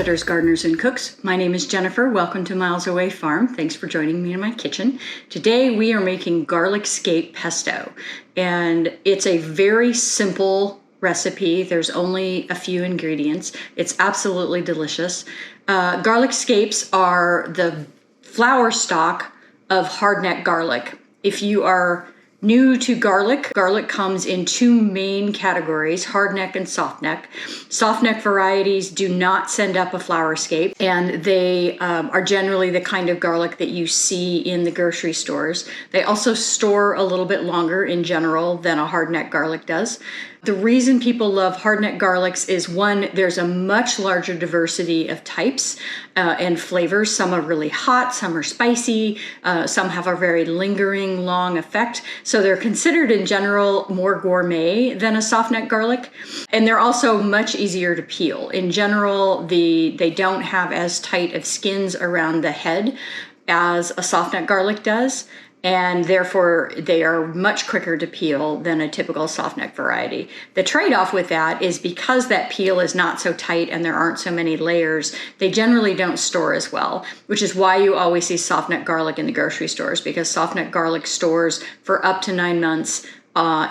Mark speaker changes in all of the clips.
Speaker 1: homesteaders, gardeners, and cooks. My name is Jennifer. Welcome to Miles Away Farm. Thanks for joining me in my kitchen. Today we are making garlic scape pesto, and it's a very simple recipe. There's only a few ingredients. It's absolutely delicious. Garlic scapes are the flower stalk of hardneck garlic. If you are new to garlic, garlic comes in two main categories, hardneck and softneck. Softneck varieties do not send up a flower scape, and they are generally the kind of garlic that you see in the grocery stores. They also store a little bit longer in general than a hardneck garlic does. The reason people love hardneck garlics is, one, there's a much larger diversity of types and flavors. Some are really hot, some are spicy, some have a very lingering, long effect. So they're considered in general more gourmet than a softneck garlic. And they're also much easier to peel. In general, they don't have as tight of skins around the head as a softneck garlic does, and therefore they are much quicker to peel than a typical softneck variety. The trade-off with that is because that peel is not so tight and there aren't so many layers, they generally don't store as well, which is why you always see softneck garlic in the grocery stores, because softneck garlic stores for up to 9 months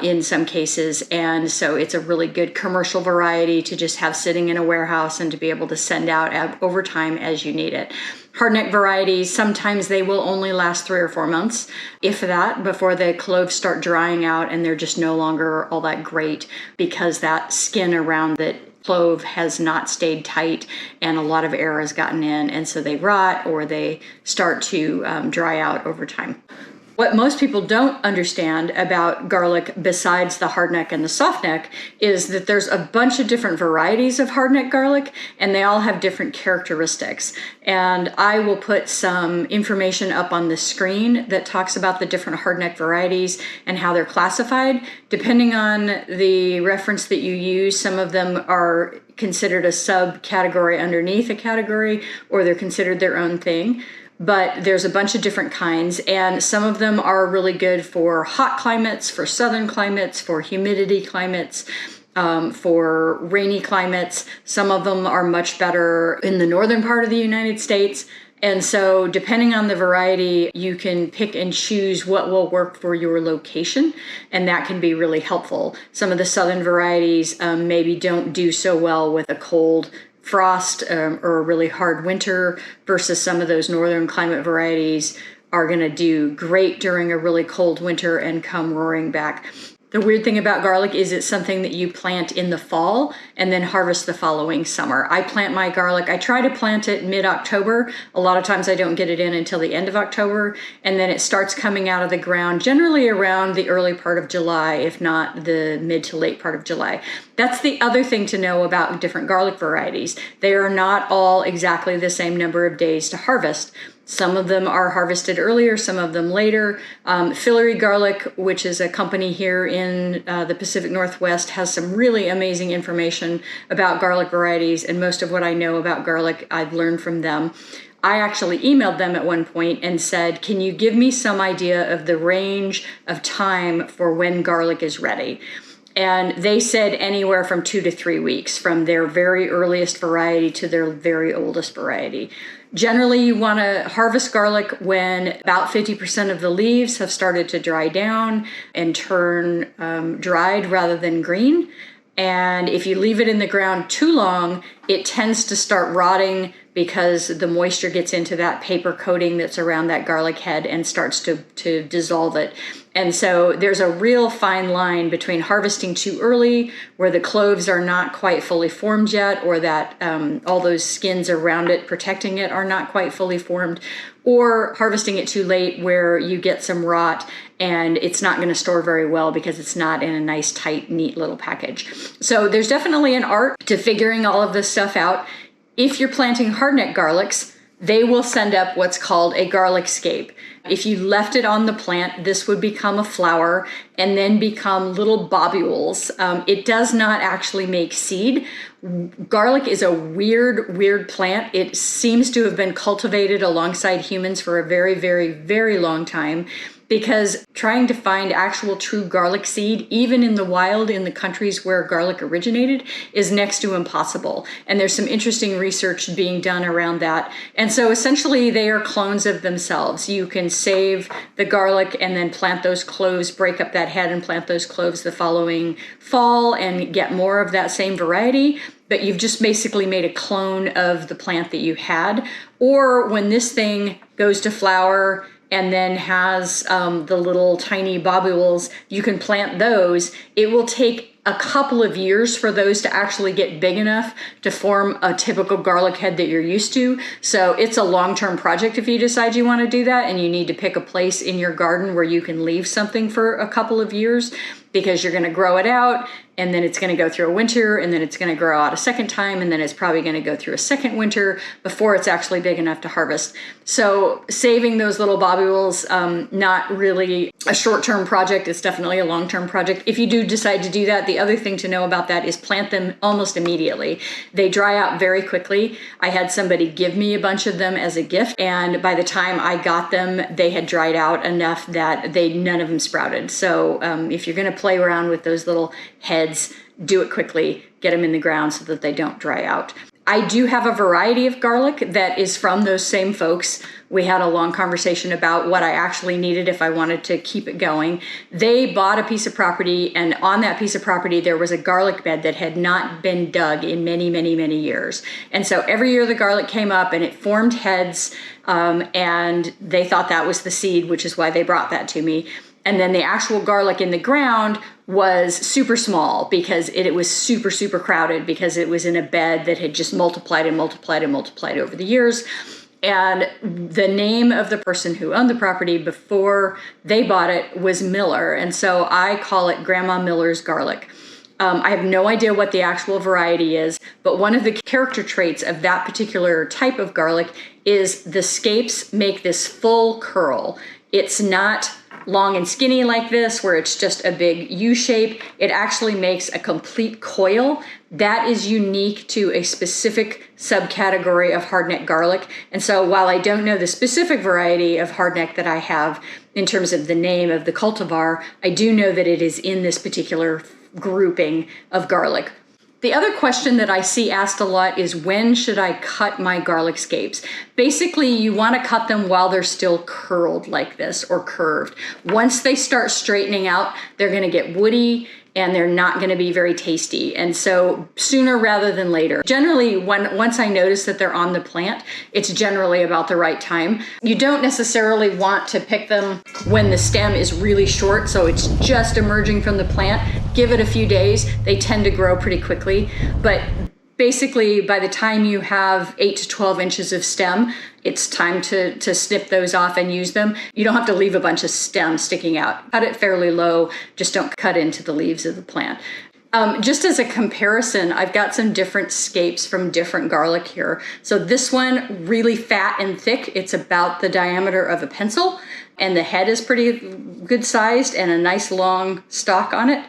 Speaker 1: in some cases, and so it's a really good commercial variety to just have sitting in a warehouse and to be able to send out over time as you need it. Hardneck varieties, sometimes they will only last 3 or 4 months, if that, before the cloves start drying out and they're just no longer all that great because that skin around the clove has not stayed tight and a lot of air has gotten in, and so they rot or they start to dry out over time. What most people don't understand about garlic, besides the hardneck and the softneck, is that there's a bunch of different varieties of hardneck garlic, and they all have different characteristics. And I will put some information up on the screen that talks about the different hardneck varieties and how they're classified. Depending on the reference that you use, some of them are considered a subcategory underneath a category, or they're considered their own thing. But there's a bunch of different kinds, and some of them are really good for hot climates, for southern climates, for humidity climates, for rainy climates. Some of them are much better in the northern part of the United States. And so depending on the variety, you can pick and choose what will work for your location, and that can be really helpful. Some of the southern varieties maybe don't do so well with a cold frost or a really hard winter, versus some of those northern climate varieties are going to do great during a really cold winter and come roaring back. The weird thing about garlic is it's something that you plant in the fall and then harvest the following summer. I plant my garlic, I try to plant it mid-October. A lot of times I don't get it in until the end of October, and then it starts coming out of the ground generally around the early part of July, if not the mid to late part of July. That's the other thing to know about different garlic varieties. They are not all exactly the same number of days to harvest. Some of them are harvested earlier, some of them later. Fillory Garlic, which is a company here in the Pacific Northwest, has some really amazing information about garlic varieties, and most of what I know about garlic I've learned from them. I actually emailed them at one point and said, can you give me some idea of the range of time for when garlic is ready? And they said anywhere from 2 to 3 weeks, from their very earliest variety to their very oldest variety. Generally, you want to harvest garlic when about 50% of the leaves have started to dry down and turn dried rather than green. And if you leave it in the ground too long, it tends to start rotting because the moisture gets into that paper coating that's around that garlic head and starts to dissolve it. And so there's a real fine line between harvesting too early, where the cloves are not quite fully formed yet, or that all those skins around it protecting it are not quite fully formed, or harvesting it too late where you get some rot and it's not going to store very well because it's not in a nice, tight, neat little package. So there's definitely an art to figuring all of this stuff out. If you're planting hardneck garlics, they will send up what's called a garlic scape. If you left it on the plant, this would become a flower and then become little bobules. It does not actually make seed. Garlic is a weird plant. It seems to have been cultivated alongside humans for a very long time, because trying to find actual true garlic seed, even in the wild in the countries where garlic originated, is next to impossible. And there's some interesting research being done around that. And so essentially they are clones of themselves. You can save the garlic and then plant those cloves, break up that head and plant those cloves the following fall and get more of that same variety. But you've just basically made a clone of the plant that you had. Or when this thing goes to flower and then has the little tiny bobules, you can plant those. It will take a couple of years for those to actually get big enough to form a typical garlic head that you're used to. So it's a long-term project if you decide you want to do that, and you need to pick a place in your garden where you can leave something for a couple of years, because you're going to grow it out, and then it's going to go through a winter, and then it's going to grow out a second time, and then it's probably going to go through a second winter before it's actually big enough to harvest. So saving those little bobules, not really a short-term project. It's definitely a long-term project. If you do decide to do that, the other thing to know about that is plant them almost immediately. They dry out very quickly. I had somebody give me a bunch of them as a gift, and by the time I got them, they had dried out enough that none of them sprouted. So if you're going to play around with those little heads, do it quickly, get them in the ground so that they don't dry out. I do have a variety of garlic that is from those same folks. We had a long conversation about what I actually needed if I wanted to keep it going. They bought a piece of property, and on that piece of property there was a garlic bed that had not been dug in many years. And so every year the garlic came up and it formed heads, and they thought that was the seed, which is why they brought that to me. And then the actual garlic in the ground was super small because it was super crowded, because it was in a bed that had just multiplied over the years. And the name of the person who owned the property before they bought it was Miller. And so I call it Grandma Miller's garlic. I have no idea what the actual variety is, but one of the character traits of that particular type of garlic is the scapes make this full curl. It's not long and skinny like this, where it's just a big U shape. It actually makes a complete coil that is unique to a specific subcategory of hardneck garlic. And so while I don't know the specific variety of hardneck that I have in terms of the name of the cultivar, I do know that it is in this particular grouping of garlic. The other question that I see asked a lot is, when should I cut my garlic scapes? Basically, you want to cut them while they're still curled like this, or curved. Once they start straightening out, they're going to get woody and they're not going to be very tasty. And so sooner rather than later. Generally, once I notice that they're on the plant, it's generally about the right time. You don't necessarily want to pick them when the stem is really short, so it's just emerging from the plant. Give it a few days. They tend to grow pretty quickly. But basically, by the time you have 8 to 12 inches of stem, it's time to snip those off and use them. You don't have to leave a bunch of stem sticking out. Cut it fairly low, just don't cut into the leaves of the plant. Just as a comparison, I've got some different scapes from different garlic here. So this one, really fat and thick. It's about the diameter of a pencil, and the head is pretty good sized and a nice long stalk on it.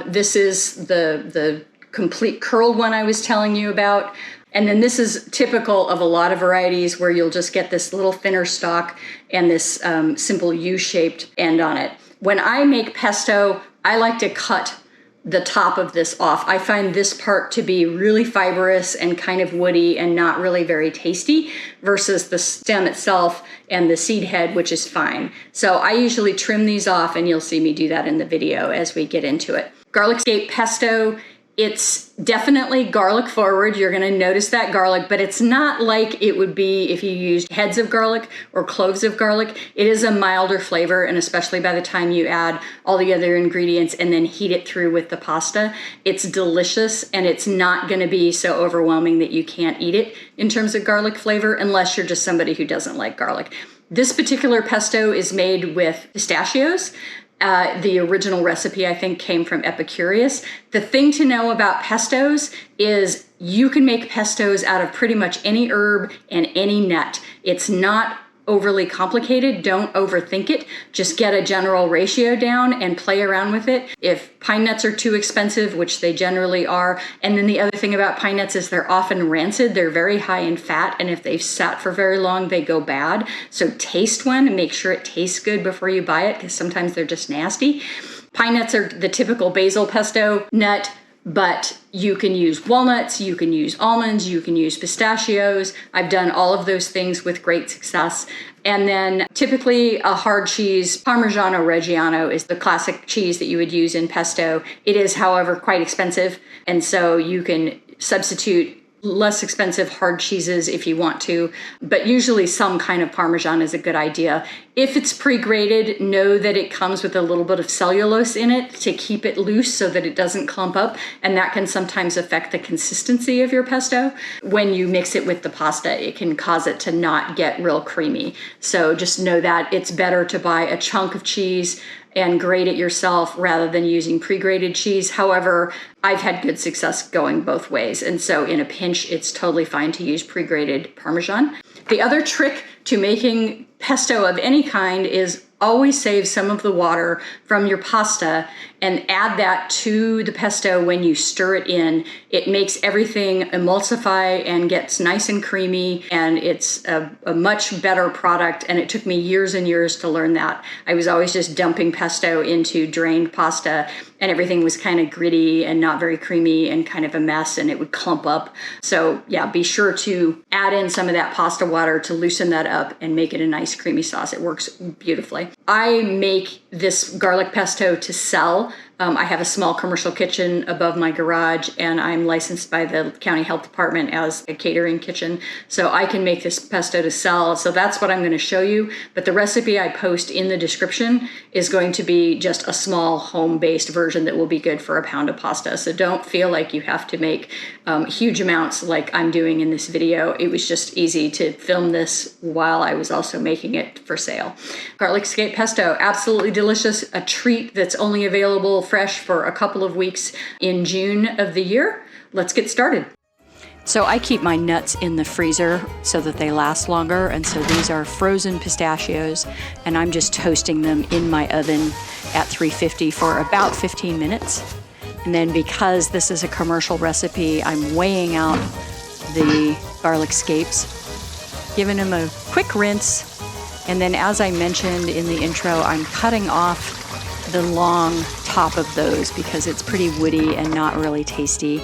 Speaker 1: This is the complete curled one I was telling you about. And then this is typical of a lot of varieties, where you'll just get this little thinner stalk and this simple U-shaped end on it. When I make pesto, I like to cut the top of this off. I find this part to be really fibrous and kind of woody and not really very tasty, versus the stem itself and the seed head, which is fine. So I usually trim these off, and you'll see me do that in the video as we get into it. Garlic scape pesto, it's definitely garlic forward. You're going to notice that garlic, but it's not like it would be if you used heads of garlic or cloves of garlic. It is a milder flavor, and especially by the time you add all the other ingredients and then heat it through with the pasta, it's delicious, and it's not going to be so overwhelming that you can't eat it in terms of garlic flavor, unless you're just somebody who doesn't like garlic. This particular pesto is made with pistachios. The original recipe, I think, came from Epicurious. The thing to know about pestos is you can make pestos out of pretty much any herb and any nut. It's not overly complicated. Don't overthink it. Just get a general ratio down and play around with it. If pine nuts are too expensive, which they generally are, and then the other thing about pine nuts is they're often rancid. They're very high in fat, and if they've sat for very long, they go bad. So taste one and make sure it tastes good before you buy it, because sometimes they're just nasty. Pine nuts are the typical basil pesto nut, but you can use walnuts, you can use almonds, you can use pistachios. I've done all of those things with great success. And then typically a hard cheese, Parmigiano-Reggiano is the classic cheese that you would use in pesto. It is, however, quite expensive. And so you can substitute less expensive hard cheeses if you want to, but usually some kind of Parmesan is a good idea. If it's pre-grated, know that it comes with a little bit of cellulose in it to keep it loose so that it doesn't clump up, and that can sometimes affect the consistency of your pesto. When you mix it with the pasta, it can cause it to not get real creamy. So just know that it's better to buy a chunk of cheese and grate it yourself rather than using pre-grated cheese. However, I've had good success going both ways. And so in a pinch, it's totally fine to use pre-grated Parmesan. The other trick to making pesto of any kind is always save some of the water from your pasta and add that to the pesto when you stir it in. It makes everything emulsify and gets nice and creamy, and it's a much better product. And it took me years and years to learn that. I was always just dumping pesto into drained pasta, and everything was kind of gritty and not very creamy and kind of a mess, and it would clump up. So yeah, be sure to add in some of that pasta water to loosen that up and make it a nice creamy sauce. It works beautifully. I make this garlic pesto to sell. I have a small commercial kitchen above my garage, and I'm licensed by the county health department as a catering kitchen. So I can make this pesto to sell. So that's what I'm going to show you. But the recipe I post in the description is going to be just a small home-based version that will be good for a pound of pasta. So don't feel like you have to make huge amounts like I'm doing in this video. It was just easy to film this while I was also making it for sale. Garlic Scape Pesto, absolutely delicious. A treat that's only available fresh for a couple of weeks in June of the year. Let's get started. So I keep my nuts in the freezer so that they last longer. And so these are frozen pistachios, and I'm just toasting them in my oven at 350 for about 15 minutes. And then because this is a commercial recipe, I'm weighing out the garlic scapes, giving them a quick rinse. And then as I mentioned in the intro, I'm cutting off the long top of those because it's pretty woody and not really tasty.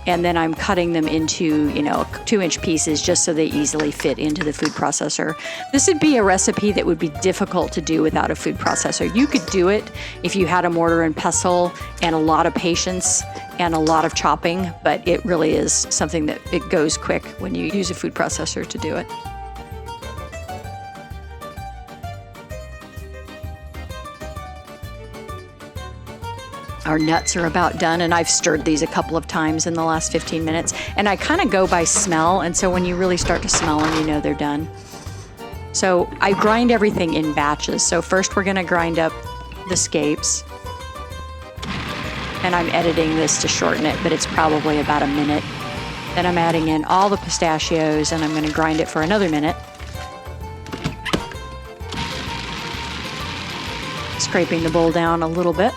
Speaker 1: And then I'm cutting them into, 2-inch pieces just so they easily fit into the food processor. This would be a recipe that would be difficult to do without a food processor. You could do it if you had a mortar and pestle and a lot of patience and a lot of chopping, but it really is something that it goes quick when you use a food processor to do it. Our nuts are about done, and I've stirred these a couple of times in the last 15 minutes, and I kind of go by smell, and so when you really start to smell them, you know they're done. So I grind everything in batches. So first we're going to grind up the scapes, and I'm editing this to shorten it, but it's probably about a minute. Then I'm adding in all the pistachios, and I'm going to grind it for another minute. Scraping the bowl down a little bit.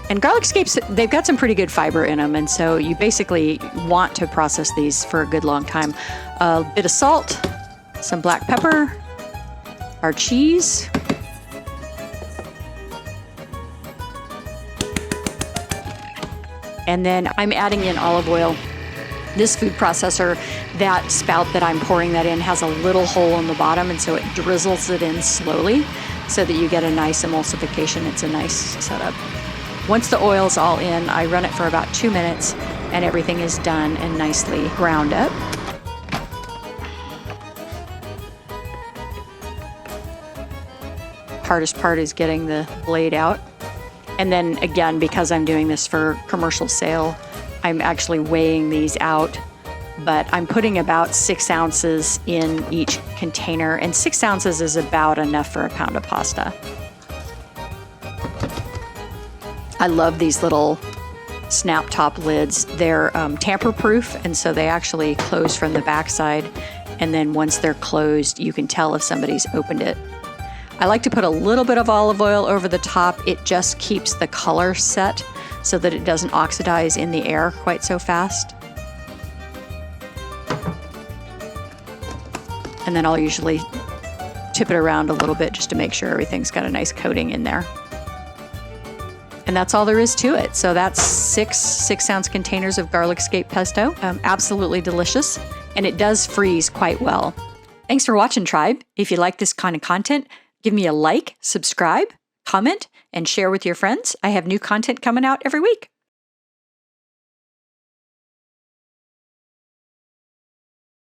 Speaker 1: And garlic scapes, they've got some pretty good fiber in them, and so you basically want to process these for a good long time. A bit of salt, some black pepper, our cheese, and then I'm adding in olive oil. This food processor, that spout that I'm pouring that in has a little hole in the bottom, and so it drizzles it in slowly so that you get a nice emulsification. It's a nice setup. Once the oil's all in, I run it for about 2 minutes, and everything is done and nicely ground up. Hardest part is getting the blade out. And then again, because I'm doing this for commercial sale, I'm actually weighing these out, but I'm putting about 6 ounces in each container, and 6 ounces is about enough for a pound of pasta. I love these little snap top lids. They're tamper proof, and so they actually close from the backside, And then once they're closed, you can tell if somebody's opened it. I like to put a little bit of olive oil over the top. It just keeps the color set so that it doesn't oxidize in the air quite so fast. And then I'll usually tip it around a little bit just to make sure everything's got a nice coating in there. And that's all there is to it. So that's six 6-ounce containers of garlic scape pesto. Absolutely delicious. And it does freeze quite well. Thanks for watching, Tribe. If you like this kind of content, give me a like, subscribe, comment, and share with your friends. I have new content coming out every week.